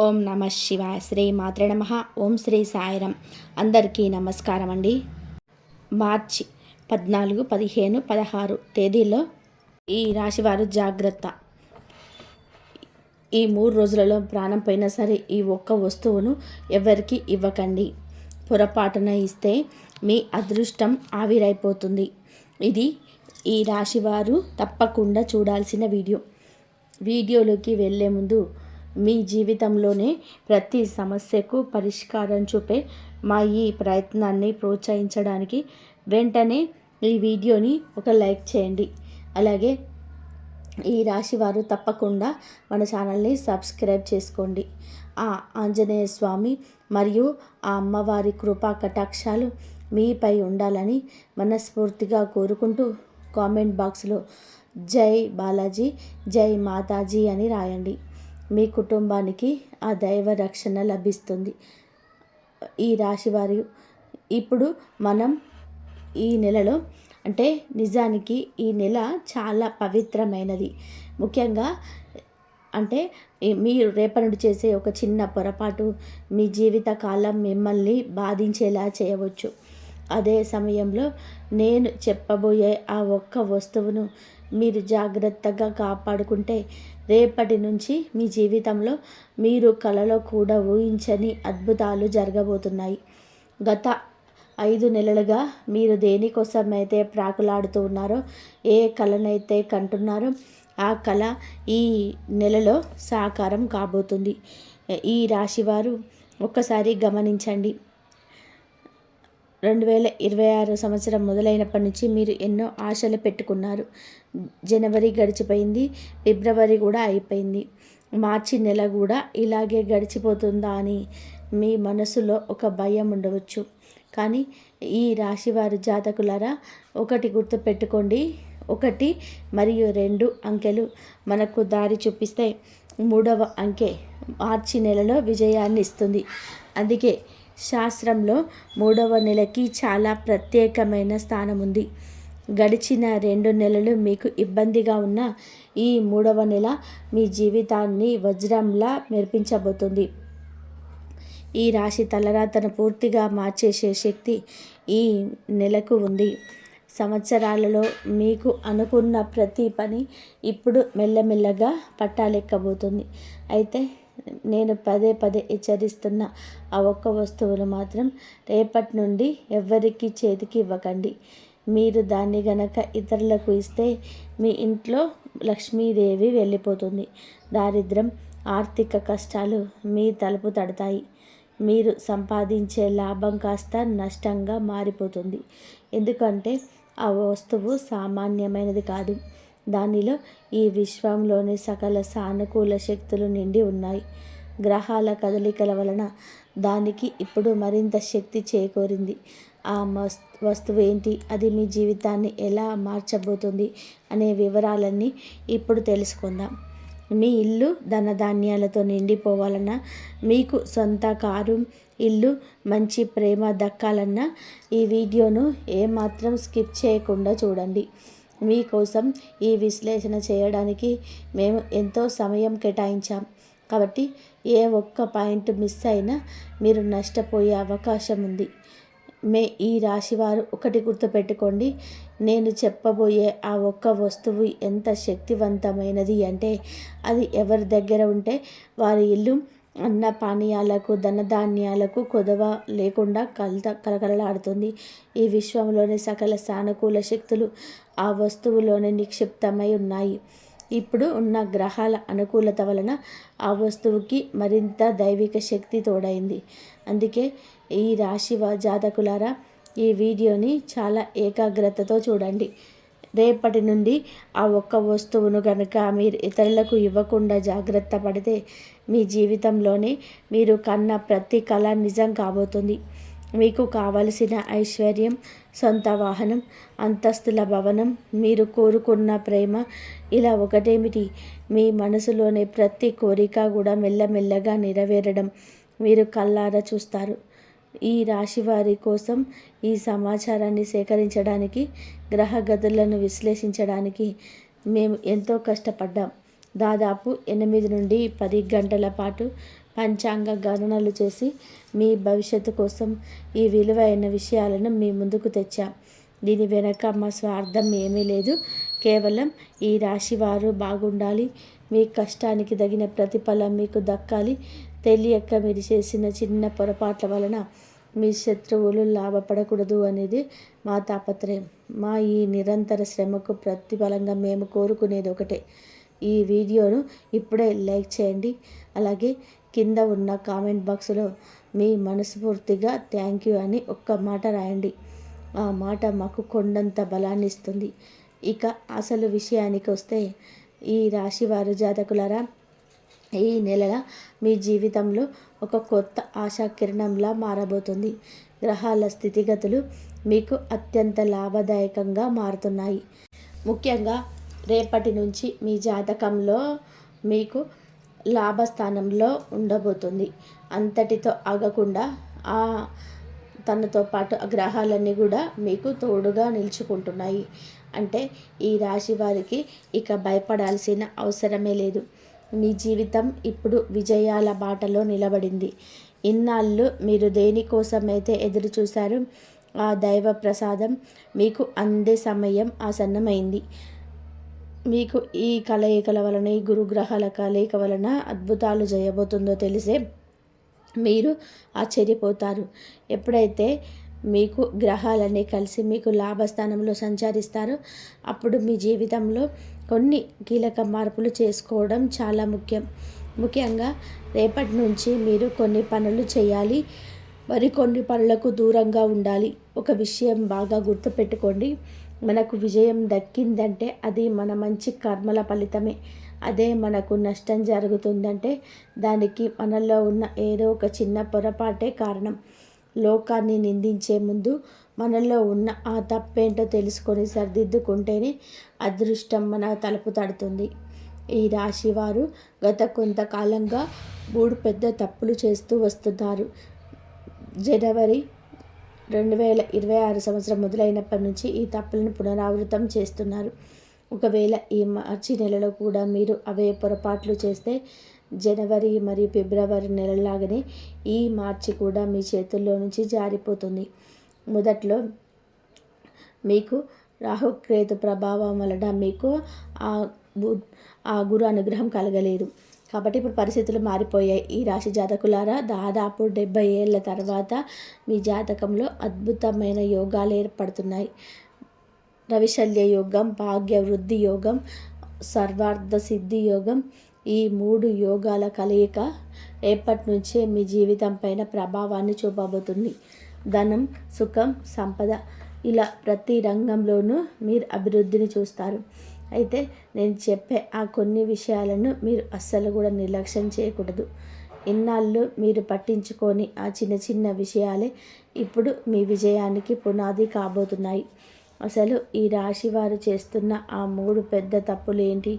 ఓం నమ శివాయ. శ్రీ మాత్రే నమః. ఓం శ్రీ సాయిరం. అందరికీ నమస్కారం అండి. మార్చి 14, 15, 16 తేదీల్లో ఈ రాశివారు జాగ్రత్త. ఈ 3 రోజులలో ప్రాణం పోయినా సరే ఈ ఒక్క వస్తువును ఎవరికి ఇవ్వకండి. పొరపాటున ఇస్తే మీ అదృష్టం ఆవిరైపోతుంది. ఇది ఈ రాశివారు తప్పకుండా చూడాల్సిన వీడియోలోకి వెళ్ళే ముందు మీ జీవితంలోనే ప్రతి సమస్యకు పరిష్కారం చూపే మా ఈ ప్రయత్నాన్ని ప్రోత్సహించడానికి వెంటనే ఈ వీడియోని ఒక లైక్ చేయండి. అలాగే ఈ రాశివారు తప్పకుండా మన ఛానల్ని సబ్స్క్రైబ్ చేసుకోండి. ఆ ఆంజనేయ స్వామి మరియు ఆ అమ్మవారి కృపా కటాక్షాలు మీపై ఉండాలని మనస్ఫూర్తిగా కోరుకుంటూ కామెంట్ బాక్స్లో జై బాలాజీ, జై మాతాజీ అని రాయండి. మీ కుటుంబానికి ఆ దైవ రక్షణ లభిస్తుంది. ఈ రాశివారు ఇప్పుడు మనం ఈ నెలలో అంటే నిజానికి ఈ నెల చాలా పవిత్రమైనది. ముఖ్యంగా అంటే మీరు రేపటి నుండి చేసే ఒక చిన్న పొరపాటు మీ జీవితకాలం మిమ్మల్ని బాధించేలా చేయవచ్చు. అదే సమయంలో నేను చెప్పబోయే ఆ ఒక్క వస్తువును మీరు జాగ్రత్తగా కాపాడుకుంటే రేపటి నుంచి మీ జీవితంలో మీరు కలలో కూడా ఊహించని అద్భుతాలు జరగబోతున్నాయి. గత 5 నెలలుగా మీరు దేనికోసమైతే ప్రాకులాడుతూ ఉన్నారో, ఏ కలనైతే కంటున్నారో ఆ కళ ఈ నెలలో సాకారం కాబోతుంది. ఈ రాశివారు ఒక్కసారి గమనించండి. 2026 సంవత్సరం మొదలైనప్పటి నుంచి మీరు ఎన్నో ఆశలు పెట్టుకున్నారు. జనవరి గడిచిపోయింది, ఫిబ్రవరి కూడా అయిపోయింది, మార్చి నెల కూడా ఇలాగే గడిచిపోతుందా అని మీ మనసులో ఒక భయం ఉండవచ్చు. కానీ ఈ రాశివారి జాతకులారా, ఒకటి గుర్తుపెట్టుకోండి. 1 మరియు 2 అంకెలు మనకు దారి చూపిస్తే 3వ అంకె మార్చి నెలలో విజయాన్ని ఇస్తుంది. అందుకే శాస్త్రంలో 3వ నెలకి చాలా ప్రత్యేకమైన స్థానం ఉంది. గడిచిన 2 నెలలు మీకు ఇబ్బందిగా ఉన్న ఈ 3వ నెల మీ జీవితాన్ని వజ్రంలా మెరిపించబోతుంది. ఈ రాశి తలరాతను పూర్తిగా మార్చేసే శక్తి ఈ నెలకు ఉంది. సంవత్సరాలలో మీకు అనుకున్న ప్రతి పని ఇప్పుడు మెల్లమెల్లగా పట్టాలెక్కబోతుంది. అయితే నేను పదే హెచ్చరిస్తున్న ఆ ఒక్క వస్తువును మాత్రం రేపటి నుండి ఎవ్వరికి చేతికి ఇవ్వకండి. మీరు దాన్ని గనక ఇతరులకు ఇస్తే మీ ఇంట్లో లక్ష్మీదేవి వెళ్ళిపోతుంది. దారిద్ర్యం, ఆర్థిక కష్టాలు మీ తలుపు తడతాయి. మీరు సంపాదించే లాభం కాస్త నష్టంగా మారిపోతుంది. ఎందుకంటే ఆ వస్తువు సామాన్యమైనది కాదు. దానిలో ఈ విశ్వంలోని సకల సానుకూల శక్తులు నిండి ఉన్నాయి. గ్రహాల కదలికల వలన దానికి ఇప్పుడు మరింత శక్తి చేకూరింది. ఆ వస్తువు ఏంటి, అది మీ జీవితాన్ని ఎలా మార్చబోతుంది అనే వివరాలన్నీ ఇప్పుడు తెలుసుకుందాం. మీ ఇల్లు ధనధాన్యాలతో నిండిపోవాలన్నా, మీకు సొంత కారు, ఇల్లు, మంచి ప్రేమ దక్కాలన్నా ఈ వీడియోను ఏమాత్రం స్కిప్ చేయకుండా చూడండి. మీకోసం ఈ విశ్లేషణ చేయడానికి మేము ఎంతో సమయం కేటాయించాం. కాబట్టి ఏ ఒక్క పాయింట్ మిస్ అయినా మీరు నష్టపోయే అవకాశం ఉంది. ఈ రాశివారు ఒకటి గుర్తుపెట్టుకోండి. నేను చెప్పబోయే ఆ ఒక్క వస్తువు ఎంత శక్తివంతమైనది అంటే అది ఎవరి దగ్గర ఉంటే వారి ఇల్లు అన్న పానీయాలకు, ధనధాన్యాలకు కొదవ లేకుండా కలకలలాడుతుంది. ఈ విశ్వంలోని సకల సానుకూల శక్తులు ఆ వస్తువులోనే నిక్షిప్తమై ఉన్నాయి. ఇప్పుడు ఉన్న గ్రహాల అనుకూలత వలన ఆ వస్తువుకి మరింత దైవిక శక్తి తోడైంది. అందుకే ఈ రాశి జాతకులారా, ఈ వీడియోని చాలా ఏకాగ్రతతో చూడండి. రేపటి నుండి ఆ ఒక్క వస్తువును కనుక మీరు ఇతరులకు ఇవ్వకుండా జాగ్రత్త పడితే మీ జీవితంలోనే మీరు కన్న ప్రతి కళ నిజం కాబోతుంది. మీకు కావలసిన ఐశ్వర్యం, సొంత వాహనం, అంతస్తుల భవనం, మీరు కోరుకున్న ప్రేమ, ఇలా ఒకటేమిటి మీ మనసులోని ప్రతి కోరిక కూడా మెల్లమెల్లగా నెరవేరడం మీరు కళ్ళారా చూస్తారు. ఈ రాశివారి కోసం ఈ సమాచారాన్ని సేకరించడానికి, గ్రహగతులను విశ్లేషించడానికి మేము ఎంతో కష్టపడ్డాం. దాదాపు 8 నుండి 10 గంటల పాటు పంచాంగ గణనలు చేసి మీ భవిష్యత్తు కోసం ఈ విలువైన విషయాలను మీ ముందుకు తెచ్చాం. దీని వెనక మా స్వార్థం ఏమీ లేదు. కేవలం ఈ రాశి వారు బాగుండాలి, మీ కష్టానికి తగిన ప్రతిఫలం మీకు దక్కాలి. తెలియక మీరు చేసిన చిన్న పొరపాట్ల వలన మీ శత్రువులు లాభపడకూడదు అనేది మా తాపత్రయం. మా ఈ నిరంతర శ్రమకు ప్రతిఫలంగా మేము కోరుకునేది ఒకటే. ఈ వీడియోను ఇప్పుడే లైక్ చేయండి. అలాగే కింద ఉన్న కామెంట్ బాక్స్లో మీ మనస్ఫూర్తిగా థ్యాంక్ యూ అని ఒక్క మాట రాయండి. ఆ మాట మాకు కొండంత బలాన్ని ఇస్తుంది. ఇక అసలు విషయానికి వస్తే, ఈ రాశివారు జాతకులారా, ఈ నెల మీ జీవితంలో ఒక కొత్త ఆశాకిరణంలా మారబోతుంది. గ్రహాల స్థితిగతులు మీకు అత్యంత లాభదాయకంగా మారుతున్నాయి. ముఖ్యంగా రేపటి నుంచి మీ జాతకంలో మీకు లాభస్థానంలో ఉండబోతుంది. అంతటితో ఆగకుండా తనతో పాటు గ్రహాలన్నీ కూడా మీకు తోడుగా నిలుచుకుంటున్నాయి. అంటే ఈ రాశి వారికి ఇక భయపడాల్సిన అవసరమే లేదు. మీ జీవితం ఇప్పుడు విజయాల బాటలో నిలబడింది. ఇన్నాళ్ళు మీరు దేనికోసమైతే ఎదురు చూశారో ఆ దైవ ప్రసాదం మీకు అందే సమయం ఆసన్నమైంది. మీకు ఈ కలయికల వలన, ఈ గురుగ్రహాల కలయిక వలన అద్భుతాలు చేయబోతుందో తెలిసే మీరు ఆశ్చర్యపోతారు. ఎప్పుడైతే మీకు గ్రహాలన్నీ కలిసి మీకు లాభస్థానంలో సంచరిస్తారో అప్పుడు మీ జీవితంలో కొన్ని కీలక మార్పులు చేసుకోవడం చాలా ముఖ్యంగా రేపటి నుంచి మీరు కొన్ని పనులు చేయాలి, మరికొన్ని పనులకు దూరంగా ఉండాలి. ఒక విషయం బాగా గుర్తుపెట్టుకోండి. మనకు విజయం దక్కిందంటే అది మన మంచి కర్మల ఫలితమే. అదే మనకు నష్టం జరుగుతుందంటే దానికి మనలో ఉన్న ఏదో ఒక చిన్న పొరపాటే కారణం. లోకాన్ని నిందించే ముందు మనలో ఉన్న ఆ తప్పేంటో తెలుసుకొని సరిదిద్దుకుంటేనే అదృష్టం మన తలుపు తడుతుంది. ఈ రాశి వారు గత కొంతకాలంగా 3 పెద్ద తప్పులు చేస్తూ వస్తున్నారు. జనవరి 2026 సంవత్సరం మొదలైనప్పటి నుంచి ఈ తప్పులను పునరావృతం చేస్తున్నారు. ఒకవేళ ఈ మార్చి నెలలో కూడా మీరు అవే పొరపాట్లు చేస్తే జనవరి మరియు ఫిబ్రవరి నెలలాగానే ఈ మార్చి కూడా మీ చేతుల్లో నుంచి జారిపోతుంది. మొదట్లో మీకు రాహుకేతు ప్రభావం వలన మీకు ఆ గురు అనుగ్రహం కలగలేదు. కాబట్టి ఇప్పుడు పరిస్థితులు మారిపోయాయి. ఈ రాశి జాతకులారా, దాదాపు 70 ఏళ్ళ తర్వాత మీ జాతకంలో అద్భుతమైన యోగాలు ఏర్పడుతున్నాయి. రవిశల్య యోగం, భాగ్య వృద్ధి యోగం, సర్వార్థ సిద్ధి యోగం, ఈ 3 యోగాల కలయిక రేపటి నుంచే మీ జీవితం పైన ప్రభావాన్ని చూపబోతుంది. ధనం, సుఖం, సంపద, ఇలా ప్రతి రంగంలోనూ మీరు అభివృద్ధిని చూస్తారు. అయితే నేను చెప్పే ఆ కొన్ని విషయాలను మీరు అస్సలు కూడా నిర్లక్ష్యం చేయకూడదు. ఇన్నాళ్ళు మీరు పట్టించుకొని ఆ చిన్న చిన్న విషయాలే ఇప్పుడు మీ విజయానికి పునాది కాబోతున్నాయి. అసలు ఈ రాశి వారు చేస్తున్న ఆ 3 పెద్ద తప్పులు ఏంటి,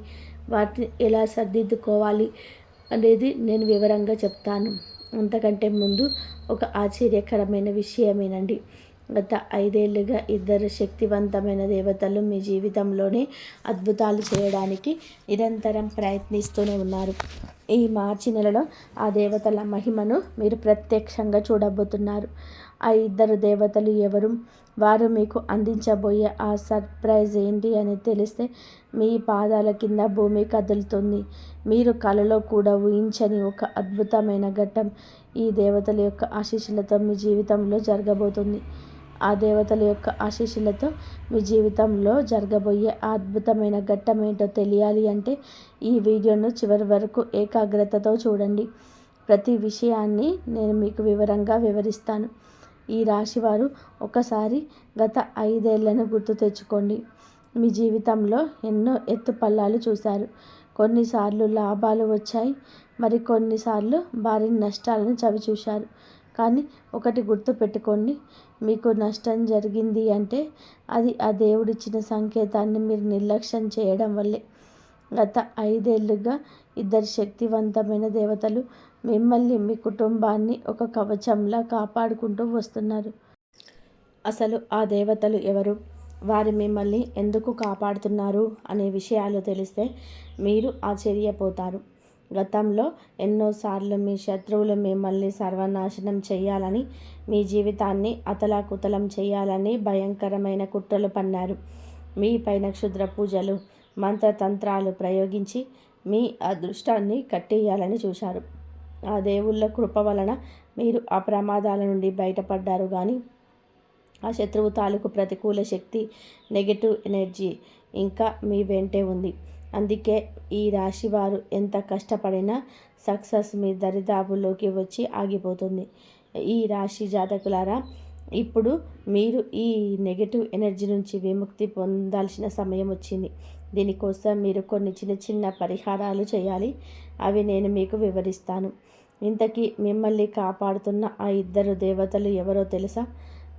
వాటిని ఎలా సరిదిద్దుకోవాలి అనేది నేను వివరంగా చెప్తాను. అంతకంటే ముందు ఒక ఆశ్చర్యకరమైన విషయమేనండి. గత 5 ఏళ్ళుగా 2 శక్తివంతమైన దేవతలు మీ జీవితంలోనే అద్భుతాలు చేయడానికి నిరంతరం ప్రయత్నిస్తూనే ఉన్నారు. ఈ మార్చి నెలలో ఆ దేవతల మహిమను మీరు ప్రత్యక్షంగా చూడబోతున్నారు. ఆ 2 దేవతలు ఎవరు, వారు మీకు అందించబోయే ఆ సర్ప్రైజ్ ఏంటి అని తెలిస్తే మీ పాదాల కింద భూమి కదులుతుంది. మీరు కలలో కూడా ఊహించని ఒక అద్భుతమైన ఘట్టం ఈ దేవతల యొక్క ఆశీస్సులతో మీ జీవితంలో జరగబోతుంది. ఆ దేవతల యొక్క ఆశీస్సులతో మీ జీవితంలో జరగబోయే ఆ అద్భుతమైన ఘట్టం ఏంటో తెలియాలి అంటే ఈ వీడియోను చివరి వరకు ఏకాగ్రతతో చూడండి. ప్రతి విషయాన్ని నేను మీకు వివరంగా వివరిస్తాను. ఈ రాశివారు ఒకసారి గత 5 ఏళ్లను గుర్తు తెచ్చుకోండి. మీ జీవితంలో ఎన్నో ఎత్తుపల్లాలు చూశారు. కొన్నిసార్లు లాభాలు వచ్చాయి, మరి కొన్నిసార్లు భారీ నష్టాలను చవిచూశారు. కానీ ఒకటి గుర్తు పెట్టుకోండి, మీకు నష్టం జరిగింది అంటే అది ఆ దేవుడిచ్చిన సంకేతాన్ని మీరు నిర్లక్ష్యం చేయడం వల్లే. గత 5 ఏళ్ళుగా 2 శక్తివంతమైన దేవతలు మిమ్మల్ని, మీ కుటుంబాన్ని ఒక కవచంలా కాపాడుకుంటూ వస్తున్నారు. అసలు ఆ దేవతలు ఎవరు, వారు మిమ్మల్ని ఎందుకు కాపాడుతున్నారు అనే విషయాలు తెలిస్తే మీరు ఆశ్చర్యపోతారు. గతంలో ఎన్నోసార్లు మీ శత్రువులు మిమ్మల్ని సర్వనాశనం చేయాలని, మీ జీవితాన్ని అతలాకుతలం చేయాలని భయంకరమైన కుట్రలు పన్నారు. మీ పైన క్షుద్ర పూజలు, మంత్రతంత్రాలు ప్రయోగించి మీ అదృష్టాన్ని కట్టేయాలని చూశారు. ఆ దేవుళ్ళ కృప వలన మీరు ఆ ప్రమాదాల నుండి బయటపడ్డారు. కానీ ఆ శత్రువు తాలూకు ప్రతికూల శక్తి, నెగటివ్ ఎనర్జీ ఇంకా మీ వెంటే ఉంది. అందుకే ఈ రాశి వారు ఎంత కష్టపడినా సక్సెస్ మీ దరిదాపుల్లోకి వచ్చి ఆగిపోతుంది. ఈ రాశి జాతకులారా, ఇప్పుడు మీరు ఈ నెగటివ్ ఎనర్జీ నుంచి విముక్తి పొందాల్సిన సమయం వచ్చింది. దీనికోసం మీరు కొన్ని చిన్న చిన్న పరిహారాలు చేయాలి. అవి నేను మీకు వివరిస్తాను. ఇంతకీ మిమ్మల్ని కాపాడుతున్న ఆ ఇద్దరు దేవతలు ఎవరో తెలుసా?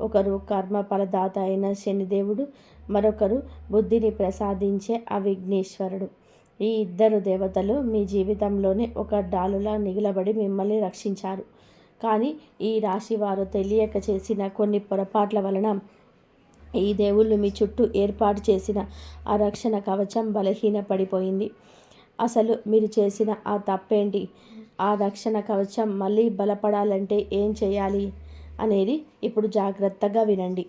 ఒకరు కర్మ ఫలదాత అయిన శనిదేవుడు, మరొకరు బుద్ధిని ప్రసాదించే ఆ విఘ్నేశ్వరుడు. ఈ ఇద్దరు దేవతలు మీ జీవితంలోనే ఒక డాలులా నిలబడి మిమ్మల్ని రక్షించారు. కానీ ఈ రాశి వారు తెలియక చేసిన కొన్ని పొరపాట్ల వలన ఈ దేవుళ్ళు మీ చుట్టూ ఏర్పాటు చేసిన ఆ రక్షణ కవచం బలహీనపడిపోయింది. అసలు మీరు చేసిన ఆ తప్పేంటి? ఆ రక్షణ కవచం మళ్ళీ బలపడాలంటే ఏం చేయాలి అనేది ఇప్పుడు జాగ్రత్తగా వినండి.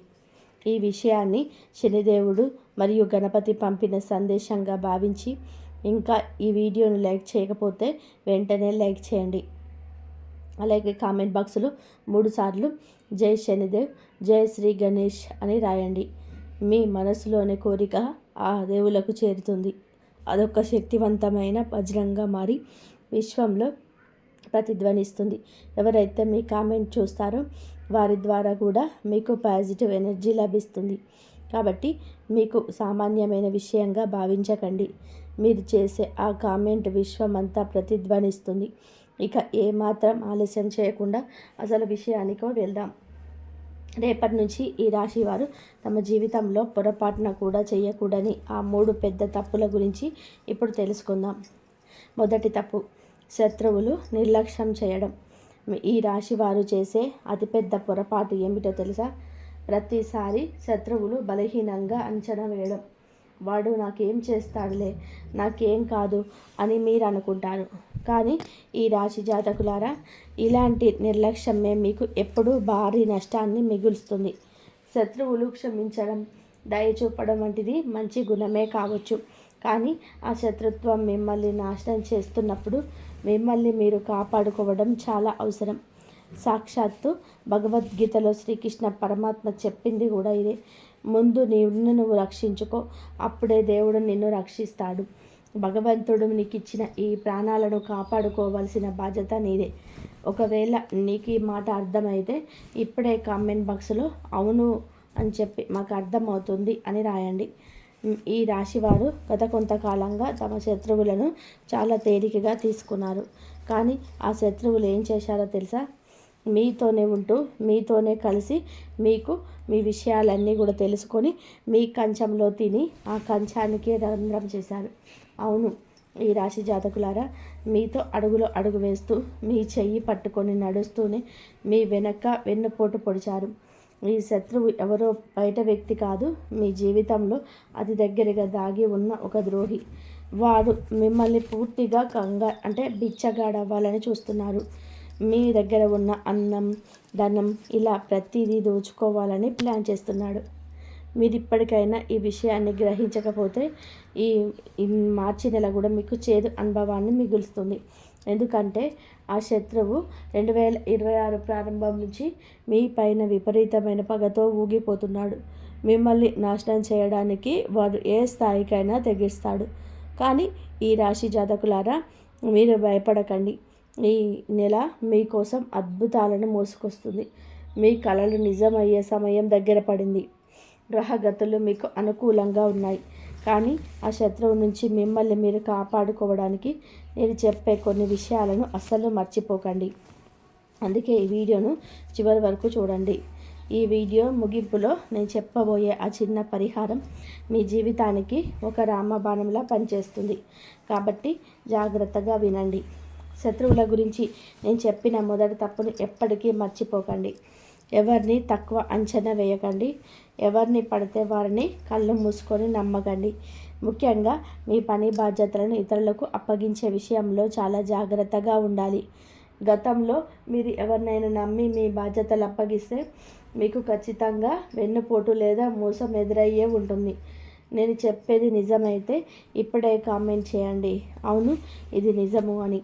ఈ విషయాన్ని శనిదేవుడు మరియు గణపతి పంపిన సందేశంగా భావించి, ఇంకా ఈ వీడియోను లైక్ చేయకపోతే వెంటనే లైక్ చేయండి. అలాగే కామెంట్ బాక్స్లో 3 సార్లు జై శనిదేవ్, జై శ్రీ గణేష్ అని రాయండి. మీ మనసులోని కోరిక ఆ దేవులకు చేరుతుంది. అదొక శక్తివంతమైన వజ్రంగా మారి విశ్వంలో ప్రతిధ్వనిస్తుంది. ఎవరైతే మీ కామెంట్ చూస్తారో వారి ద్వారా కూడా మీకు పాజిటివ్ ఎనర్జీ లభిస్తుంది. కాబట్టి మీకు సామాన్యమైన విషయంగా భావించకండి. మీరు చేసే ఆ కామెంట్ విశ్వమంతా ప్రతిధ్వనిస్తుంది. ఇక ఏమాత్రం ఆలస్యం చేయకుండా అసలు విషయానికి వెళ్దాం. రేపటి నుంచి ఈ రాశి వారు తమ జీవితంలో పొరపాటున కూడా చేయకూడని ఆ 3 పెద్ద తప్పుల గురించి ఇప్పుడు తెలుసుకుందాం. మొదటి తప్పు, శత్రువులు నిర్లక్ష్యం చేయడం. ఈ రాశి వారు చేసే అతిపెద్ద పొరపాటు ఏమిటో తెలుసా? ప్రతిసారి శత్రువులు బలహీనంగా అంచనా వేయడం. వాడు నాకేం చేస్తాడులే, నాకేం కాదు అని మీరు అనుకుంటారు. కానీ ఈ రాశి జాతకులారా, ఇలాంటి నిర్లక్ష్యమే మీకు ఎప్పుడూ భారీ నష్టాన్ని మిగులుస్తుంది. శత్రువులు క్షమించడం, దయ చూపడం వంటిది మంచి గుణమే కావచ్చు. కానీ ఆ శత్రుత్వం మిమ్మల్ని నాశనం చేస్తున్నప్పుడు మిమ్మల్ని మీరు కాపాడుకోవడం చాలా అవసరం. సాక్షాత్తు భగవద్గీతలో శ్రీకృష్ణ పరమాత్మ చెప్పింది కూడా ఇదే. ముందు నువ్వు రక్షించుకో, అప్పుడే దేవుడు నిన్ను రక్షిస్తాడు. భగవంతుడు నీకు ఇచ్చిన ఈ ప్రాణాలను కాపాడుకోవాల్సిన బాధ్యత నీదే. ఒకవేళ నీకు ఈ మాట అర్థమైతే ఇప్పుడే కామెంట్ బాక్స్లో అవును అని చెప్పి మాకు అర్థమవుతుంది అని రాయండి. ఈ రాశివారు గత కొంతకాలంగా తమ శత్రువులను చాలా తేలికగా తీసుకున్నారు. కానీ ఆ శత్రువులు ఏం చేశారో తెలుసా? మీతోనే ఉంటూ, మీతోనే కలిసి, మీకు మీ విషయాలన్నీ కూడా తెలుసుకొని మీ కంచంలో తిని ఆ కంచానికే రంధ్రం చేశారు. అవును, ఈ రాశి జాతకులారా, మీతో అడుగులో అడుగు వేస్తూ, మీ చెయ్యి పట్టుకొని నడుస్తూనే మీ వెనక వెన్నుపోటు పొడిచారు. ఈ శత్రువు ఎవరో బయట వ్యక్తి కాదు, మీ జీవితంలో అతి దగ్గరగా దాగి ఉన్న ఒక ద్రోహి. వారు మిమ్మల్ని పూర్తిగా బిచ్చగాడవ్వాలని చూస్తున్నారు. మీ దగ్గర ఉన్న అన్నం, ధనం ఇలా ప్రతిదీ దోచుకోవాలని ప్లాన్ చేస్తున్నాడు. మీరు ఇప్పటికైనా ఈ విషయాన్ని గ్రహించకపోతే ఈ మార్చి నెల కూడా మీకు చేదు అనుభవాన్ని మిగులుస్తుంది. ఎందుకంటే ఆ శత్రువు 2026 ప్రారంభం నుంచి మీ పైన విపరీతమైన పగతో ఊగిపోతున్నాడు. మిమ్మల్ని నాశనం చేయడానికి వాడు ఏ స్థాయికైనా తెగిస్తాడు. కానీ ఈ రాశి జాతకులారా, మీరు భయపడకండి. ఈ నెల మీకోసం అద్భుతాలను మోసుకొస్తుంది. మీ కలలు నిజమయ్యే సమయం దగ్గర పడింది. గ్రహగతులు మీకు అనుకూలంగా ఉన్నాయి. కానీ ఆ శత్రువు నుంచి మిమ్మల్ని మీరు కాపాడుకోవడానికి నేను చెప్పే కొన్ని విషయాలను అస్సలు మర్చిపోకండి. అందుకే ఈ వీడియోను చివరి వరకు చూడండి. ఈ వీడియో ముగింపులో నేను చెప్పబోయే ఆ చిన్న పరిహారం మీ జీవితానికి ఒక రామబాణంలా పనిచేస్తుంది. కాబట్టి జాగ్రత్తగా వినండి. శత్రువుల గురించి నేను చెప్పిన మొదటి తప్పును ఎప్పటికీ మర్చిపోకండి. ఎవరిని తక్కువ అంచనా వేయకండి. ఎవరిని పడితే వారిని కళ్ళు మూసుకొని నమ్మకండి. ముఖ్యంగా మీ పని బాధ్యతలను ఇతరులకు అప్పగించే విషయంలో చాలా జాగ్రత్తగా ఉండాలి. గతంలో మీరు ఎవరినైనా నమ్మి మీ బాధ్యతలు అప్పగిస్తే మీకు ఖచ్చితంగా వెన్నుపోటు లేదా మోసం ఎదురయ్యే ఉంటుంది. నేను చెప్పేది నిజమైతే ఇప్పుడే కామెంట్ చేయండి అవును ఇది నిజము అని.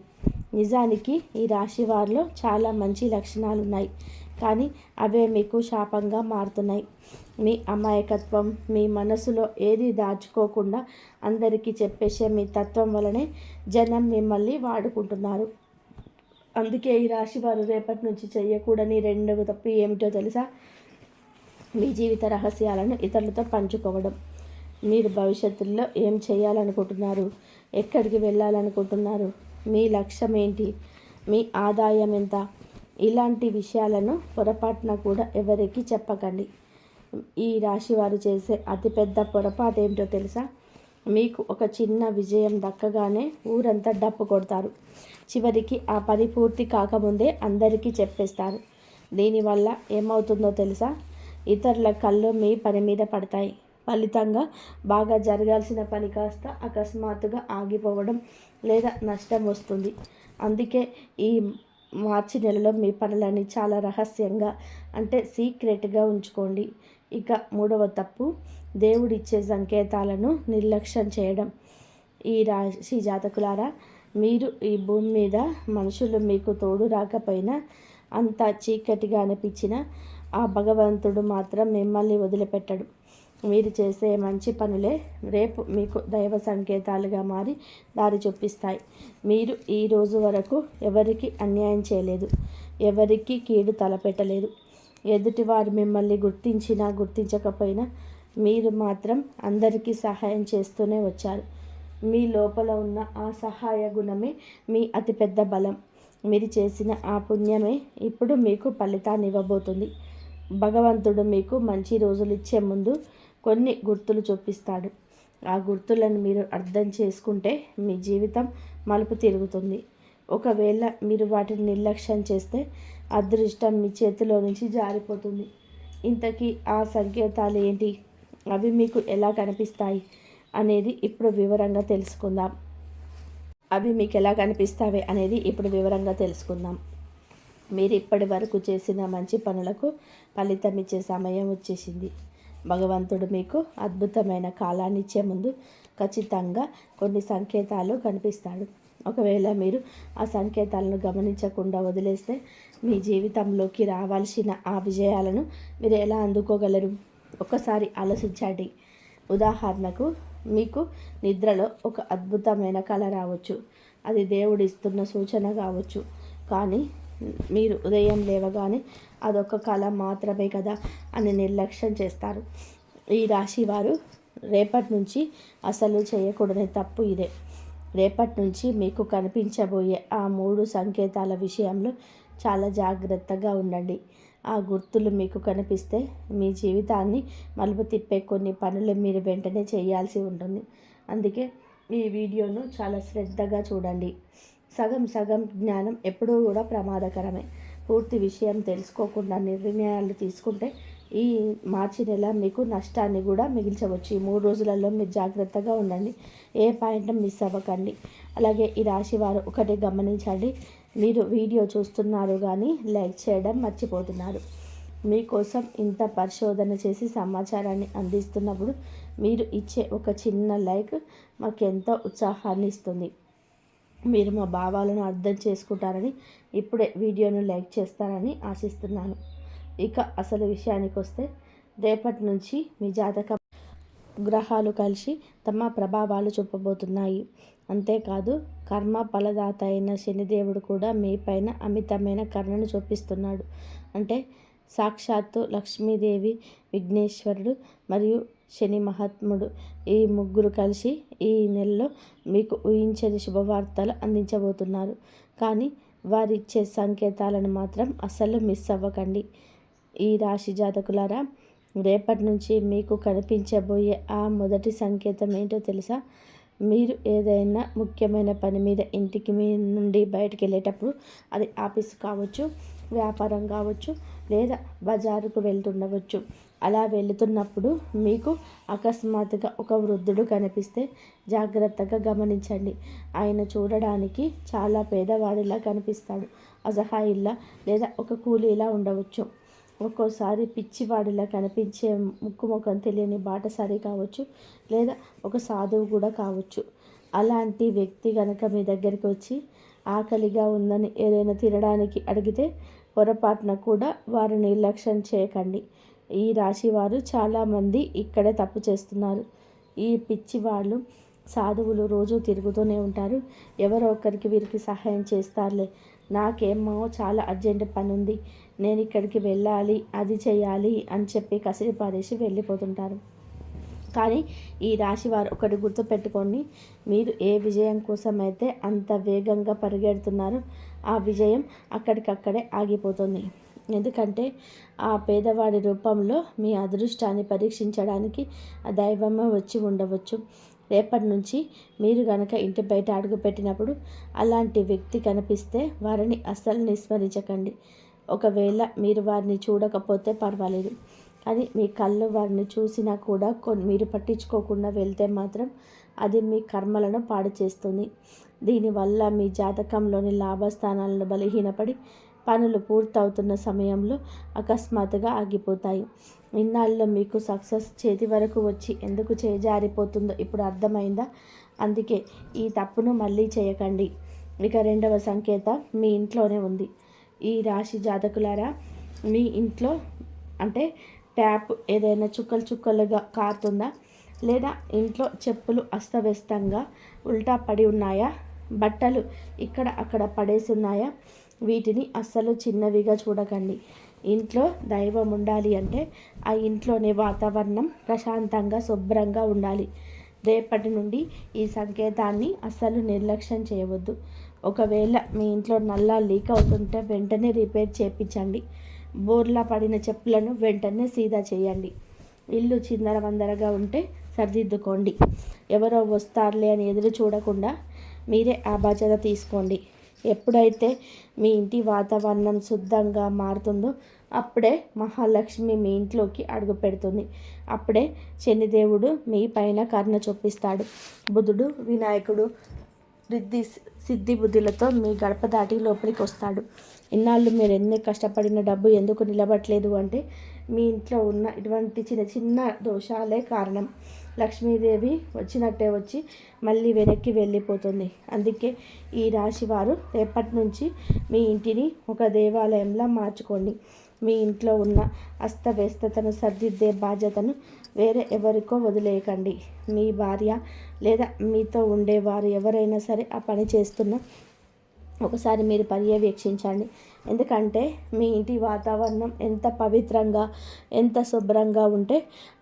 నిజానికి ఈ రాశి వారిలో చాలా మంచి లక్షణాలు ఉన్నాయి, కానీ అవే మీకు శాపంగా మారుతున్నాయి. మీ అమాయకత్వం, మీ మనసులో ఏది దాచుకోకుండా అందరికీ చెప్పేసే మీ తత్వం వలనే జనం మిమ్మల్ని వాడుకుంటున్నారు. అందుకే ఈ రాశి వారు రేపటి నుంచి చేయకూడని రెండవ తప్పు ఏమిటో తెలుసా? మీ జీవిత రహస్యాలను ఇతరులతో పంచుకోవడం. మీరు భవిష్యత్తులో ఏం చేయాలనుకుంటున్నారు, ఎక్కడికి వెళ్ళాలనుకుంటున్నారు, మీ లక్ష్యం ఏంటి, మీ ఆదాయం ఎంత, ఇలాంటి విషయాలను పొరపాటున కూడా ఎవరికి చెప్పకండి. ఈ రాశి వారు చేసే అతిపెద్ద పొరపాటు ఏమిటో తెలుసా? మీకు ఒక చిన్న విజయం దక్కగానే ఊరంతా డప్పు కొడతారు. చివరికి ఆ పని పూర్తి కాకముందే అందరికీ చెప్పేస్తారు. దీనివల్ల ఏమవుతుందో తెలుసా? ఇతరుల కళ్ళు మీ పని మీద పడతాయి. ఫలితంగా బాగా జరగాల్సిన పని కాస్త అకస్మాత్తుగా ఆగిపోవడం లేదా నష్టం వస్తుంది. అందుకే ఈ మార్చి నెలలో మీ పనులని చాలా రహస్యంగా అంటే సీక్రెట్గా ఉంచుకోండి. ఇక మూడవ తప్పు, దేవుడిచ్చే సంకేతాలను నిర్లక్ష్యం చేయడం. ఈ రాశి జాతకులారా, మీరు ఈ భూమి మీద మనుషులు మీకు తోడు రాకపోయినా, అంత చీకటిగా అనిపించినా ఆ భగవంతుడు మాత్రం మిమ్మల్ని వదిలిపెట్టడు. మీరు చేసే మంచి పనులే రేపు మీకు దైవ సంకేతాలుగా మారి దారి చూపిస్తాయి. మీరు ఈ రోజు వరకు ఎవరికి అన్యాయం చేయలేదు, ఎవరికి కీడు తలపెట్టలేదు. ఎదుటివారు మిమ్మల్ని గుర్తించినా గుర్తించకపోయినా మీరు మాత్రం అందరికీ సహాయం చేస్తూనే వచ్చారు. మీ లోపల ఉన్న ఆ సహాయ గుణమే మీ అతిపెద్ద బలం. మీరు చేసిన ఆ పుణ్యమే ఇప్పుడు మీకు ఫలితాన్ని ఇవ్వబోతుంది. భగవంతుడు మీకు మంచి రోజులు ఇచ్చే ముందు కొన్ని గుర్తులు చూపిస్తాడు. ఆ గుర్తులను మీరు అర్థం చేసుకుంటే మీ జీవితం మలుపు తిరుగుతుంది. ఒకవేళ మీరు వాటిని నిర్లక్ష్యం చేస్తే అదృష్టం మీ చేతిలో నుంచి జారిపోతుంది. ఇంతకీ ఆ సంకేతాలు ఏంటి, అవి మీకు ఎలా కనిపిస్తాయి అనేది ఇప్పుడు వివరంగా తెలుసుకుందాం. మీరు ఇప్పటి వరకు చేసిన మంచి పనులకు ఫలితం ఇచ్చే సమయం వచ్చేసింది. భగవంతుడు మీకు అద్భుతమైన కాలాన్ని ఇచ్చే ముందు ఖచ్చితంగా కొన్ని సంకేతాలు కనిపిస్తాడు. ఒకవేళ మీరు ఆ సంకేతాలను గమనించకుండా వదిలేస్తే మీ జీవితంలోకి రావాల్సిన ఆ విజయాలను మీరు ఎలా అందుకోగలరు? ఒకసారి ఆలోచించండి. ఉదాహరణకు, మీకు నిద్రలో ఒక అద్భుతమైన కళ రావచ్చు. అది దేవుడిస్తున్న సూచన కావచ్చు. కానీ మీరు ఉదయం లేవగానే అదొక కళ మాత్రమే కదా అని నిర్లక్ష్యం చేస్తారు. ఈ రాశి వారు రేపటి నుంచి అసలు చేయకూడని తప్పు ఇదే. రేపటి నుంచి మీకు కనిపించబోయే ఆ 3 సంకేతాల విషయంలో చాలా జాగ్రత్తగా ఉండండి. ఆ గుర్తులు మీకు కనిపిస్తే మీ జీవితాన్ని మలుపు తిప్పే కొన్ని పనులు మీరు వెంటనే చేయాల్సి ఉంటుంది. అందుకే ఈ వీడియోను చాలా శ్రద్ధగా చూడండి. సగం సగం జ్ఞానం ఎప్పుడూ కూడా ప్రమాదకరమే. పూర్తి విషయం తెలుసుకోకుండా నిర్ణయాలు తీసుకుంటే ఈ మార్చి నెల మీకు నష్టాన్ని కూడా మిగిల్చవచ్చు. ఈ 3 రోజులలో మీరు జాగ్రత్తగా ఉండండి. ఏ పాయింట్ మిస్ అవ్వకండి. అలాగే ఈ రాశి వారు ఒకటి గమనించండి. మీరు వీడియో చూస్తున్నారు కానీ లైక్ చేయడం మర్చిపోతున్నారు. మీకోసం ఇంత పరిశోధన చేసి సమాచారాన్ని అందిస్తున్నప్పుడు మీరు ఇచ్చే ఒక చిన్న లైక్ మాకెంతో ఉత్సాహాన్ని ఇస్తుంది. మీరు మా భావాలను అర్థం చేసుకుంటారని, ఇప్పుడే వీడియోను లైక్ చేస్తారని ఆశిస్తున్నాను. ఇక అసలు విషయానికి వస్తే, రేపటి నుంచి మీ జాతక గ్రహాలు కలిసి తమ ప్రభావాలు చూపబోతున్నాయి. అంతేకాదు, కర్మ ఫలదాత అయిన శనిదేవుడు కూడా మీ పైన అమితమైన కరుణను చూపిస్తున్నాడు. అంటే సాక్షాత్తు లక్ష్మీదేవి, విఘ్నేశ్వరుడు మరియు శని మహాత్ముడు ఈ ముగ్గురు కలిసి ఈ నెలలో మీకు ఊహించని శుభవార్తలు అందించబోతున్నారు. కానీ వారిచ్చే సంకేతాలను మాత్రం అస్సలు మిస్ అవ్వకండి. ఈ రాశి జాతకులారా, రేపటి నుంచి మీకు కనిపించబోయే ఆ మొదటి సంకేతం ఏంటో తెలుసా? మీరు ఏదైనా ముఖ్యమైన పని మీద ఇంటికి మీ నుండి బయటికి వెళ్ళేటప్పుడు, అది ఆఫీస్ కావచ్చు, వ్యాపారం కావచ్చు, లేదా బజారుకు వెళ్తుండవచ్చు, అలా వెళుతున్నప్పుడు మీకు అకస్మాత్తుగా ఒక వృద్ధుడు కనిపిస్తే జాగ్రత్తగా గమనించండి. ఆయన చూడడానికి చాలా పేదవాడిలా కనిపిస్తాడు. అసహాయిల్లా లేదా ఒక కూలీలా ఉండవచ్చు. ఒక్కోసారి పిచ్చివాడిలా కనిపించే ముక్కు ముఖం తెలియని బాటసారి కావచ్చు, లేదా ఒక సాధువు కూడా కావచ్చు. అలాంటి వ్యక్తి కనుక మీ దగ్గరికి వచ్చి ఆకలిగా ఉందని ఏదైనా తినడానికి అడిగితే పొరపాటున కూడా వారిని నిర్లక్ష్యం చేయకండి. ఈ రాశి వారు చాలామంది ఇక్కడే తప్పు చేస్తున్నారు. ఈ పిచ్చి వాళ్ళు సాధువులు రోజు తిరుగుతూనే ఉంటారు. ఎవరో ఒకరికి వీరికి సహాయం చేస్తారులే, నాకేమో చాలా అర్జెంట్ పని ఉంది, నేను ఇక్కడికి వెళ్ళాలి, అది చేయాలి అని చెప్పి కసిరి పారేసి వెళ్ళిపోతుంటారు. కానీ ఈ రాశి వారు ఒకటి గుర్తుపెట్టుకోండి, మీరు ఏ విజయం కోసమైతే అంత వేగంగా పరిగెడుతున్నారో ఆ విజయం అక్కడికక్కడే ఆగిపోతుంది. ఎందుకంటే ఆ పేదవాడి రూపంలో మీ అదృష్టాన్ని పరీక్షించడానికి ఆ దైవమే వచ్చి ఉండవచ్చు. రేపటి నుంచి మీరు కనుక ఇంటి బయట అడుగు పెట్టినప్పుడు అలాంటి వ్యక్తి కనిపిస్తే వారిని అస్సలు విస్మరించకండి. ఒకవేళ మీరు వారిని చూడకపోతే పర్వాలేదు, కానీ మీ కళ్ళు వారిని చూసినా కూడా మీరు పట్టించుకోకుండా వెళ్తే మాత్రం అది మీ కర్మలను పాడు చేస్తుంది. దీనివల్ల మీ జాతకంలోని లాభస్థానాలను బలహీనపడి పనులు పూర్తవుతున్న సమయంలో అకస్మాత్తుగా ఆగిపోతాయి. ఇన్నాళ్ళు మీకు సక్సెస్ చేతి వరకు వచ్చి ఎందుకు చేజారిపోతుందో ఇప్పుడు అర్థమైందా? అందుకే ఈ తప్పును మళ్ళీ చేయకండి. ఇక రెండవ సంకేతం మీ ఇంట్లోనే ఉంది. ఈ రాశి జాతకులారా, మీ ఇంట్లో అంటే ట్యాప్ ఏదైనా చుక్కలు చుక్కలుగా కారుతుందా? లేదా ఇంట్లో చెప్పులు అస్తవ్యస్తంగా ఉల్టా పడి ఉన్నాయా? బట్టలు ఇక్కడ అక్కడ పడేసి ఉన్నాయా? వీటిని అస్సలు చిన్నవిగా చూడకండి. ఇంట్లో దైవం ఉండాలి అంటే ఆ ఇంట్లోని వాతావరణం ప్రశాంతంగా శుభ్రంగా ఉండాలి. రేపటి నుండి ఈ సంకేతాన్ని అస్సలు నిర్లక్ష్యం చేయవద్దు. ఒకవేళ మీ ఇంట్లో నల్లా లీక్ అవుతుంటే వెంటనే రిపేర్ చేయించండి. బోర్లా పడిన చెప్పులను వెంటనే సీదా చేయండి. ఇల్లు చిందరవందరగా ఉంటే సరిదిద్దుకోండి. ఎవరో వస్తారులే అని ఎదురు చూడకుండా మీరే ఆ బాధ్యత తీసుకోండి. ఎప్పుడైతే మీ ఇంటి వాతావరణం శుద్ధంగా మారుతుందో అప్పుడే మహాలక్ష్మి మీ ఇంట్లోకి అడుగు పెడుతుంది. అప్పుడే శనిదేవుడు మీ పైన కరుణ చూపిస్తాడు. బుధుడు, వినాయకుడు సిద్ధి బుద్ధులతో మీ గడప దాటి లోపలికి వస్తాడు. ఇన్నాళ్ళు మీరు ఎన్ని కష్టపడిన డబ్బు ఎందుకు నిలబడలేదు అంటే మీ ఇంట్లో ఉన్న ఇటువంటి చిన్న చిన్న దోషాలే కారణం. లక్ష్మీదేవి వచ్చినట్టే వచ్చి మళ్ళీ వెనక్కి వెళ్ళిపోతుంది. అందుకే ఈ రాశి వారు రేపటి నుంచి మీ ఇంటిని ఒక దేవాలయంలా మార్చుకోండి. మీ ఇంట్లో ఉన్న అస్తవ్యస్తతను సర్దిద్దే బాధ్యతను వేరే ఎవరికో వదిలేయకండి. మీ భార్య లేదా మీతో ఉండేవారు ఎవరైనా సరే ఆ పని చేస్తున్నా ఒకసారి మీరు పర్యవేక్షించండి. ఎందుకంటే మీ ఇంటి వాతావరణం ఎంత పవిత్రంగా, ఎంత శుభ్రంగా ఉంటే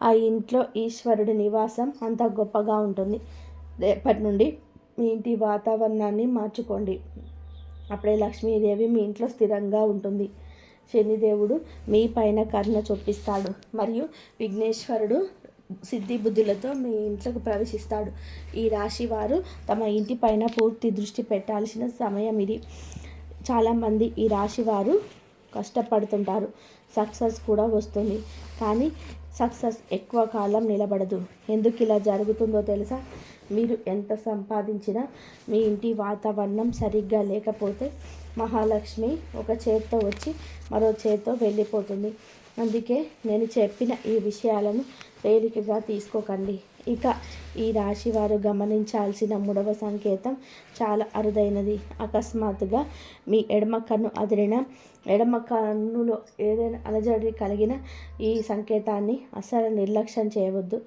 ఆ ఇంట్లో ఈశ్వరుడి నివాసం అంత గొప్పగా ఉంటుంది. రేపటి నుండి మీ ఇంటి వాతావరణాన్ని మార్చుకోండి. అప్పుడే లక్ష్మీదేవి మీ ఇంట్లో స్థిరంగా ఉంటుంది. శనిదేవుడు మీ పైన కరుణ చూపిస్తాడు మరియు విఘ్నేశ్వరుడు సిద్ధి బుద్ధులతో మీ ఇంట్లోకి ప్రవేశిస్తాడు. ఈ రాశి వారు తమ ఇంటి పైన పూర్తి దృష్టి పెట్టాల్సిన సమయం ఇది. చాలామంది ఈ రాశి వారు కష్టపడుతుంటారు, సక్సెస్ కూడా వస్తుంది. కానీ సక్సెస్ ఎక్కువ కాలం నిలబడదు. ఎందుకు ఇలా జరుగుతుందో తెలుసా? మీరు ఎంత సంపాదించినా మీ ఇంటి వాతావరణం సరిగ్గా లేకపోతే మహాలక్ష్మి ఒక చేత్తో వచ్చి మరో చేత్తో వెళ్ళిపోతుంది. అందుకే నేను చెప్పిన ఈ విషయాలను తేలికగా తీసుకోకండి. ఇక ఈ రాశి వారు గమనించాల్సిన మూడవ సంకేతం చాలా అరుదైనది. అకస్మాత్తుగా మీ ఎడమ కన్ను అదిరిన, ఎడమ కన్నులో ఏదైనా అలజడి కలిగిన ఈ సంకేతాన్ని అస్సలు నిర్లక్ష్యం చేయవద్దు.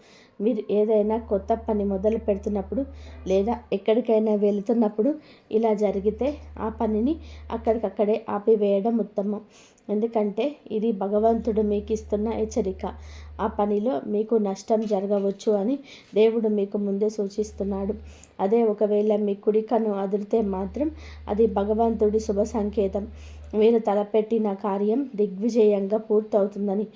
మీరు ఏదైనా కొత్త పని మొదలు పెడుతున్నప్పుడు లేదా ఎక్కడికైనా వెళుతున్నప్పుడు ఇలా జరిగితే ఆ పనిని అక్కడికక్కడే ఆపివేయడం ఉత్తమం. ఎందుకంటే ఇది భగవంతుడు మీకు ఇస్తున్న హెచ్చరిక. ఆ పనిలో మీకు నష్టం జరగవచ్చు అని దేవుడు మీకు ముందే సూచిస్తున్నాడు. అదే ఒకవేళ మీ కుడి కన్ను అదిరితే మాత్రం అది భగవంతుడి శుభ సంకేతం. మీరు తలపెట్టిన కార్యం దిగ్విజయంగా పూర్తవుతుందని,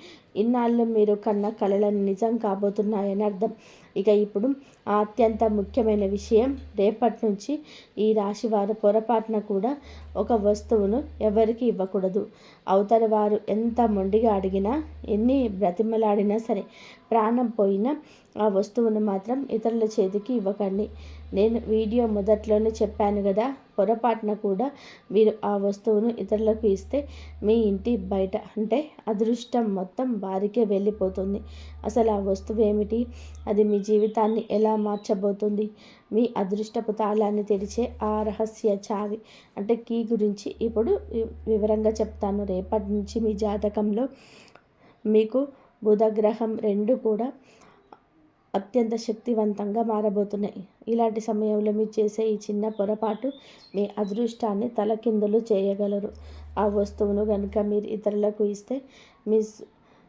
ఇన్నాళ్ళు మీరు కన్న కలలను నిజం కాబోతున్నాయని అర్థం. ఇక ఇప్పుడు ఆ అత్యంత ముఖ్యమైన విషయం, రేపటి నుంచి ఈ రాశివారు పొరపాటున కూడా ఒక వస్తువును ఎవరికి ఇవ్వకూడదు. అవతల వారు ఎంత మొండిగా అడిగినా, ఎన్ని బ్రతిమలాడినా సరే, ప్రాణం పోయినా ఆ వస్తువును మాత్రం ఇతరుల చేతికి ఇవ్వకండి. నేను వీడియో మొదట్లోనే చెప్పాను కదా, పొరపాటున కూడా మీరు ఆ వస్తువును ఇతరులకు ఇస్తే మీ ఇంటి బయట అంటే అదృష్టం మొత్తం వారికే వెళ్ళిపోతుంది. అసలు ఆ వస్తువు ఏమిటి, అది మీ జీవితాన్ని ఎలా మార్చబోతుంది, మీ అదృష్టపు తాళాన్ని తెరిచే ఆ రహస్య చావి అంటే కీ గురించి ఇప్పుడు వివరంగా చెప్తాను. రేపటి నుంచి మీ జాతకంలో మీకు బుధగ్రహం 2 కూడా అత్యంత శక్తివంతంగా మారబోతున్నాయి. ఇలాంటి సమయంలో మీరు చేసే ఈ చిన్న పొరపాటు మీ అదృష్టాన్ని తలకిందులు చేయగలరు. ఆ వస్తువును కనుక మీరు ఇతరులకు ఇస్తే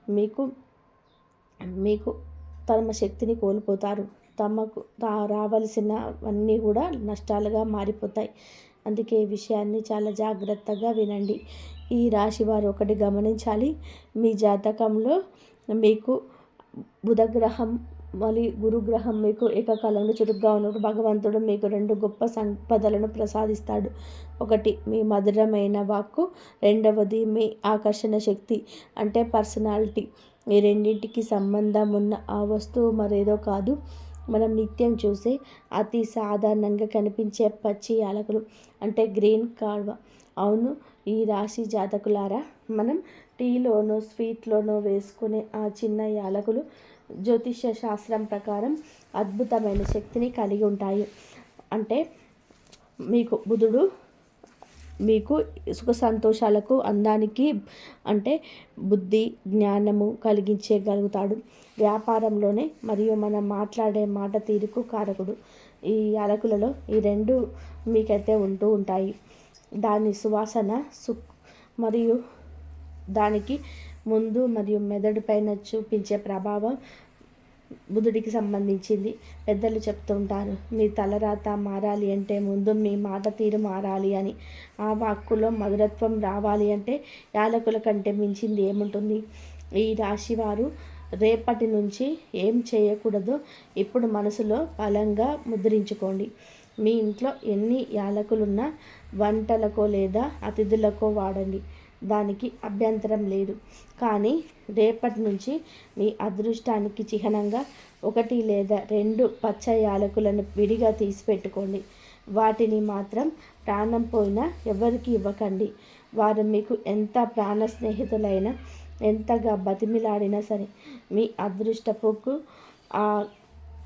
మీకు మీకు తమ శక్తిని కోల్పోతారు. తమకు రావలసినవన్నీ కూడా నష్టాలుగా మారిపోతాయి. అందుకే ఈ విషయాన్ని చాలా జాగ్రత్తగా వినండి. ఈ రాశి వారు ఒకటి గమనించాలి, మీ జాతకంలో మీకు బుధగ్రహం మరియు గురుగ్రహం మీకు ఏకకాలంలో చురుగ్గా ఉన్నప్పుడు భగవంతుడు మీకు 2 గొప్ప సంపదలను ప్రసాదిస్తాడు. ఒకటి మీ మధురమైన వాక్కు, రెండవది మీ ఆకర్షణ శక్తి అంటే పర్సనాలిటీ. ఈ రెండింటికి సంబంధం ఉన్న ఆ వస్తువు మరేదో కాదు, మనం నిత్యం చూసే అతి సాధారణంగా కనిపించే పచ్చి యాలకులు అంటే గ్రీన్ కాల్వ. అవును, ఈ రాశి జాతకులారా, మనం టీలోనో స్వీట్లోనో వేసుకునే ఆ చిన్న యాలకులు జ్యోతిష్య శాస్త్రం ప్రకారం అద్భుతమైన శక్తిని కలిగి ఉంటాయి. అంటే మీకు బుధుడు మీకు సుఖ సంతోషాలకు, అందానికి అంటే బుద్ధి జ్ఞానము కలిగించగలుగుతాడు. వ్యాపారంలోనే మరియు మనం మాట్లాడే మాట తీరుకు కారకుడు. ఈ యాలకులలో ఈ 2 మీకైతే ఉంటూ ఉంటాయి. దాని సువాసన మరియు దానికి ముందు మరియు మెదడు పైన చూపించే ప్రభావం బుధుడికి సంబంధించింది. పెద్దలు చెప్తుంటారు, మీ తలరాత మారాలి అంటే ముందు మీ మాట తీరు మారాలి అని. ఆ వాక్కులో మధురత్వం రావాలి అంటే యాలకుల కంటే మించింది ఏముంటుంది. ఈ రాశివారు రేపటి నుంచి ఏం చేయకూడదో ఇప్పుడు మనసులో బలంగా ముద్రించుకోండి. మీ ఇంట్లో ఎన్ని యాలకులున్నా వంటలకో లేదా అతిథులకో వాడండి, దానికి అభ్యంతరం లేదు. కానీ రేపటి నుంచి మీ అదృష్టానికి చిహ్నంగా 1 లేదా 2 పచ్చ యాలకులను విడిగా తీసి పెట్టుకోండి. వాటిని మాత్రం ప్రాణం పోయినా ఎవరికి ఇవ్వకండి. వారు మీకు ఎంత ప్రాణ స్నేహితులైనా, ఎంతగా బతిమిలాడినా సరే, మీ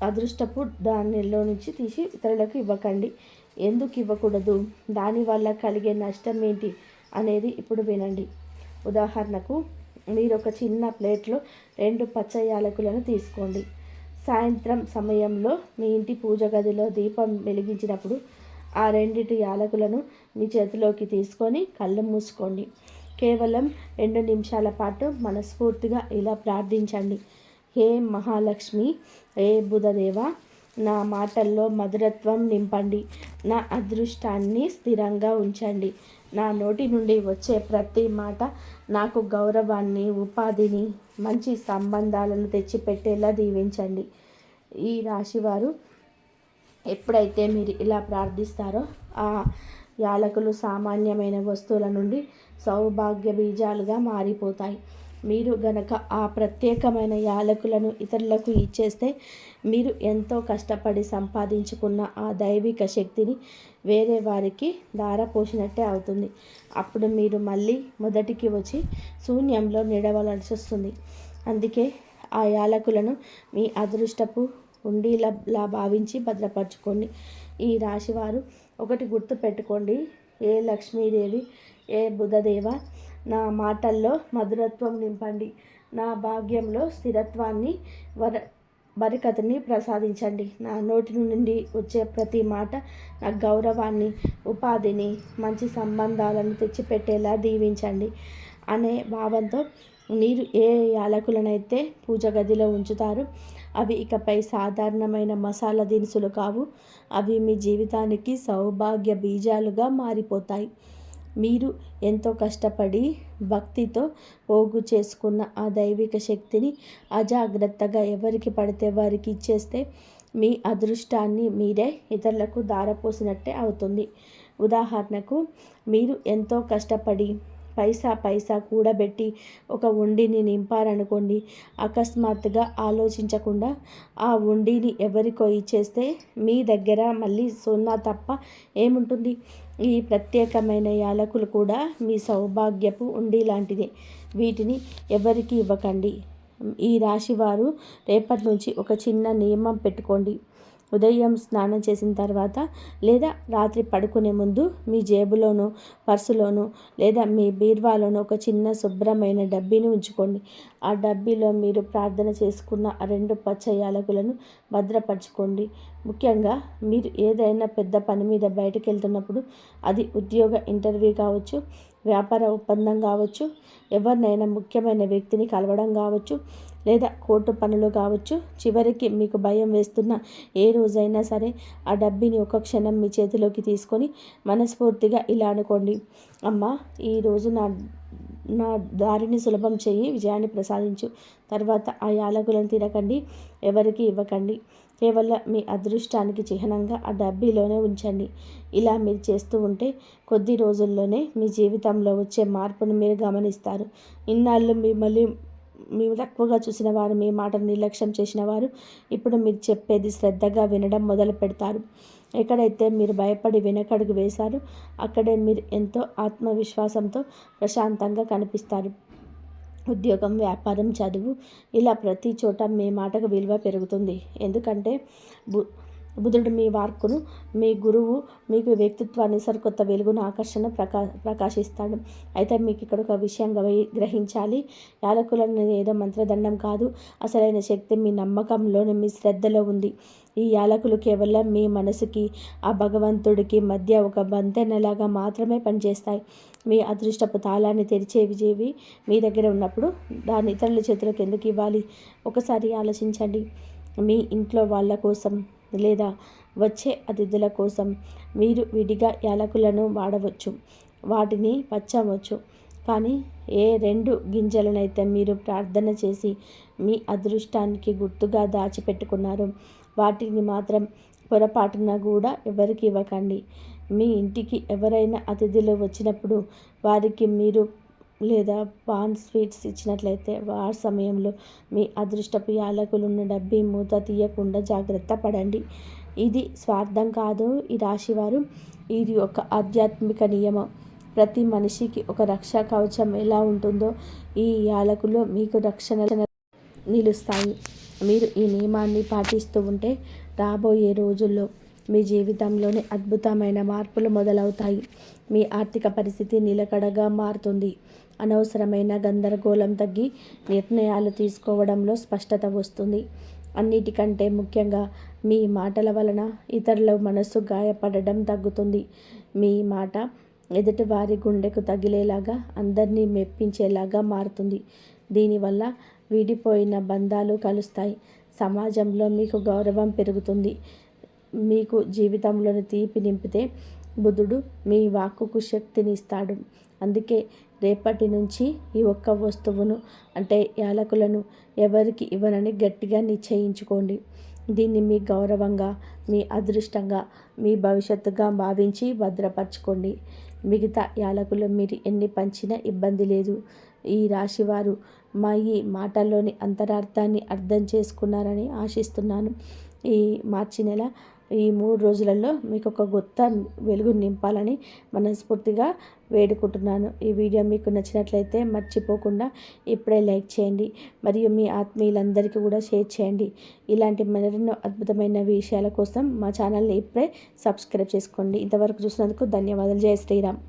అదృష్టపు దానిలో నుంచి తీసి ఇతరులకు ఇవ్వకండి. ఎందుకు ఇవ్వకూడదు, దానివల్ల కలిగే నష్టం ఏంటి అనేది ఇప్పుడు వినండి. ఉదాహరణకు, మీరు ఒక చిన్న ప్లేట్లో 2 పచ్చ యాలకులను తీసుకోండి. సాయంత్రం సమయంలో మీ ఇంటి పూజ గదిలో దీపం వెలిగించినప్పుడు ఆ 2 యాలకులను మీ చేతిలోకి తీసుకొని కళ్ళు మూసుకోండి. కేవలం 2 నిమిషాల పాటు మనస్ఫూర్తిగా ఇలా ప్రార్థించండి. హే మహాలక్ష్మి, హే బుధదేవ, నా మాటల్లో మధురత్వం నింపండి, నా అదృష్టాన్ని స్థిరంగా ఉంచండి. నా నోటి నుండి వచ్చే ప్రతి మాట నాకు గౌరవాన్ని, ఉపాధిని, మంచి సంబంధాలను తెచ్చిపెట్టేలా దీవించండి. ఈ రాశివారు ఎప్పుడైతే మీరు ఇలా ప్రార్థిస్తారో ఆ యాలకులు సామాన్యమైన వస్తువుల నుండి సౌభాగ్య బీజాలుగా మారిపోతాయి. మీరు గనక ఆ ప్రత్యేకమైన యాలకులను ఇతరులకు ఇచ్చేస్తే మీరు ఎంతో కష్టపడి సంపాదించుకున్న ఆ దైవిక శక్తిని వేరే వారికి ధారపోసినట్టే అవుతుంది. అప్పుడు మీరు మళ్ళీ మొదటికి వచ్చి శూన్యంలో నిలవలసి వస్తుంది. అందుకే ఆ యాలకులను మీ అదృష్టపు ఉండీలా భావించి భద్రపరచుకోండి. ఈ రాశివారు ఒకటి గుర్తు పెట్టుకోండి, ఏ లక్ష్మీదేవి, ఏ బుధదేవ, నా మాటల్లో మధురత్వం నింపండి, నా భాగ్యంలో స్థిరత్వాన్ని, బరకతని ప్రసాదించండి. నా నోటి నుండి వచ్చే ప్రతి మాట నా గౌరవాన్ని, ఉపాధిని, మంచి సంబంధాలను తెచ్చిపెట్టేలా దీవించండి అనే భావంతో మీరు ఏ యాలకులనైతే పూజ గదిలో ఉంచుతారో అవి ఇకపై సాధారణమైన మసాలా దినుసులు కావు. అవి మీ జీవితానికి సౌభాగ్య బీజాలుగా మారిపోతాయి. మీరు ఎంతో కష్టపడి భక్తితో పోగు చేసుకున్న ఆ దైవిక శక్తిని అజాగ్రత్తగా ఎవరికి పడితే వారికి ఇచ్చేస్తే మీ అదృష్టాన్ని మీరే ఇతరులకు ధారపోసినట్టే అవుతుంది. ఉదాహరణకు, మీరు ఎంతో కష్టపడి పైసా కూడబెట్టి ఒక ఉండిని నింపారనుకోండి. అకస్మాత్తుగా ఆలోచించకుండా ఆ ఉండిని ఎవరికో ఇచ్చేస్తే మీ దగ్గర మళ్ళీ సున్నా తప్ప ఏముంటుంది? ఈ ప్రత్యేకమైన యాలకులు కూడా మీ సౌభాగ్యపు ఉండి లాంటిదే. వీటిని ఎవరికి ఇవ్వకండి. ఈ రాశివారు రేపటి నుంచి ఒక చిన్న నియమం పెట్టుకోండి. ఉదయం స్నానం చేసిన తర్వాత లేదా రాత్రి పడుకునే ముందు మీ జేబులోనో, పర్సులోనో లేదా మీ బీరువాలోనో ఒక చిన్న శుభ్రమైన డబ్బీని ఉంచుకోండి. ఆ డబ్బీలో మీరు ప్రార్థన చేసుకున్న ఆ 2 పచ్చ యాలకులను భద్రపరచుకోండి. ముఖ్యంగా మీరు ఏదైనా పెద్ద పని మీద బయటకు వెళ్తున్నప్పుడు, అది ఉద్యోగ ఇంటర్వ్యూ కావచ్చు, వ్యాపార ఒప్పందం కావచ్చు, ఎవరినైనా ముఖ్యమైన వ్యక్తిని కలవడం కావచ్చు, లేదా కోర్టు పనులు కావచ్చు, చివరికి మీకు భయం వేస్తున్న ఏ రోజైనా సరే ఆ డబ్బిని ఒక క్షణం మీ చేతిలోకి తీసుకొని మనస్ఫూర్తిగా ఇలా అనుకోండి: అమ్మ, ఈరోజు నా నా దారిని సులభం చేయి, విజయాన్ని ప్రసాదించు. తర్వాత ఆ యాలకులను తినకండి, ఎవరికి ఇవ్వకండి. కేవలం మీ అదృష్టానికి చిహ్నంగా ఆ డబ్బీలోనే ఉంచండి. ఇలా మీరు చేస్తూ ఉంటే కొద్ది రోజుల్లోనే మీ జీవితంలో వచ్చే మార్పును మీరు గమనిస్తారు. ఇన్నాళ్ళు మీరు తక్కువగా చూసిన వారు, మీ మాటను నిర్లక్ష్యం చేసిన వారు ఇప్పుడు మీరు చెప్పేది శ్రద్ధగా వినడం మొదలు పెడతారు. ఎక్కడైతే మీరు భయపడి వెనకడుగు వేశారో అక్కడే మీరు ఎంతో ఆత్మవిశ్వాసంతో ప్రశాంతంగా కనిపిస్తారు. ఉద్యోగం, వ్యాపారం, చదువు, ఇలా ప్రతి చోట మీ మాటకు విలువ పెరుగుతుంది. ఎందుకంటే బుధుడు మీ వాక్కును, మీ గురువు మీకు వ్యక్తిత్వాన్ని, సరికొత్త వెలుగును ఆకర్షణ ప్రకాశిస్తాడు. అయితే మీకు ఇక్కడ ఒక విషయం గ్రహించాలి. యాలకులను ఏదో మంత్రదండం కాదు, అసలైన శక్తి మీ నమ్మకంలోని, మీ శ్రద్ధలో ఉంది. ఈ యాలకులు కేవలం మీ మనసుకి, ఆ భగవంతుడికి మధ్య ఒక బంతెనలాగా మాత్రమే పనిచేస్తాయి. మీ అదృష్టపు తాళాన్ని తెరిచే విజయవి మీ దగ్గర ఉన్నప్పుడు దాన్ని ఇతరుల చేతులకు ఎందుకు ఇవ్వాలి? ఒకసారి ఆలోచించండి. మీ ఇంట్లో వాళ్ళ కోసం లేదా వచ్చే అతిథుల కోసం మీరు విడిగా యాలకులను వాడవచ్చు, వాటిని పచ్చవచ్చు. కానీ ఏ 2 గింజలనైతే మీరు ప్రార్థన చేసి మీ అదృష్టానికి గుర్తుగా దాచిపెట్టుకున్నారో వాటిని మాత్రం పొరపాటున కూడా ఎవరికి ఇవ్వకండి. మీ ఇంటికి ఎవరైనా అతిథులు వచ్చినప్పుడు వారికి మీరు లేదా పాన్ స్వీట్స్ ఇచ్చినట్లయితే ఆ సమయంలో మీ అదృష్టపు యాలకులున్న డబ్బీ మూత తీయకుండా జాగ్రత్త పడండి. ఇది స్వార్థం కాదు ఈ రాశివారు, ఇది ఒక ఆధ్యాత్మిక నియమం. ప్రతి మనిషికి ఒక రక్షా కవచం ఎలా ఉంటుందో ఈ యాలకులు మీకు రక్షణ నిలుస్తాయి. మీరు ఈ నియమాన్ని పాటిస్తూ ఉంటే రాబోయే రోజుల్లో మీ జీవితంలోనే అద్భుతమైన మార్పులు మొదలవుతాయి. మీ ఆర్థిక పరిస్థితి నిలకడగా మారుతుంది. అనవసరమైన గందరగోళం తగ్గి నిర్ణయాలు తీసుకోవడంలో స్పష్టత వస్తుంది. అన్నిటికంటే ముఖ్యంగా మీ మాటల వలన ఇతరుల మనస్సు గాయపడడం తగ్గుతుంది. మీ మాట ఎదుటివారి గుండెకు తగిలేలాగా, అందరినీ మెప్పించేలాగా మారుతుంది. దీనివల్ల విడిపోయిన బంధాలు కలుస్తాయి. సమాజంలో మీకు గౌరవం పెరుగుతుంది. మీకు జీవితంలోని తీపి నింపితే బుధుడు మీ వాక్కుకు శక్తినిస్తాడు. అందుకే రేపటి నుంచి ఈ ఒక్క వస్తువును, అంటే యాలకులను ఎవరికి ఇవ్వనని గట్టిగా నిశ్చయించుకోండి. దీన్ని మీ గౌరవంగా, మీ అదృష్టంగా, మీ భవిష్యత్తుగా భావించి భద్రపరచుకోండి. మిగతా యాలకులు మీరు ఎన్ని పంచినా ఇబ్బంది లేదు. ఈ రాశివారు మా ఈ మాటల్లోని అంతరార్థాన్ని అర్థం చేసుకున్నారని ఆశిస్తున్నాను. ఈ మార్చి నెల ఈ 3 రోజులలో మీకు ఒక కొత్త వెలుగు నింపాలని మనస్ఫూర్తిగా వేడుకుంటున్నాను. ఈ వీడియో మీకు నచ్చినట్లయితే మర్చిపోకుండా ఇప్పుడే లైక్ చేయండి, మరియు మీ ఆత్మీయులందరికీ కూడా షేర్ చేయండి. ఇలాంటి మరెన్నో అద్భుతమైన విషయాల కోసం మా ఛానల్ని ఇప్పుడే సబ్స్క్రైబ్ చేసుకోండి. ఇంతవరకు చూసినందుకు ధన్యవాదాలు. జై శ్రీరామ్.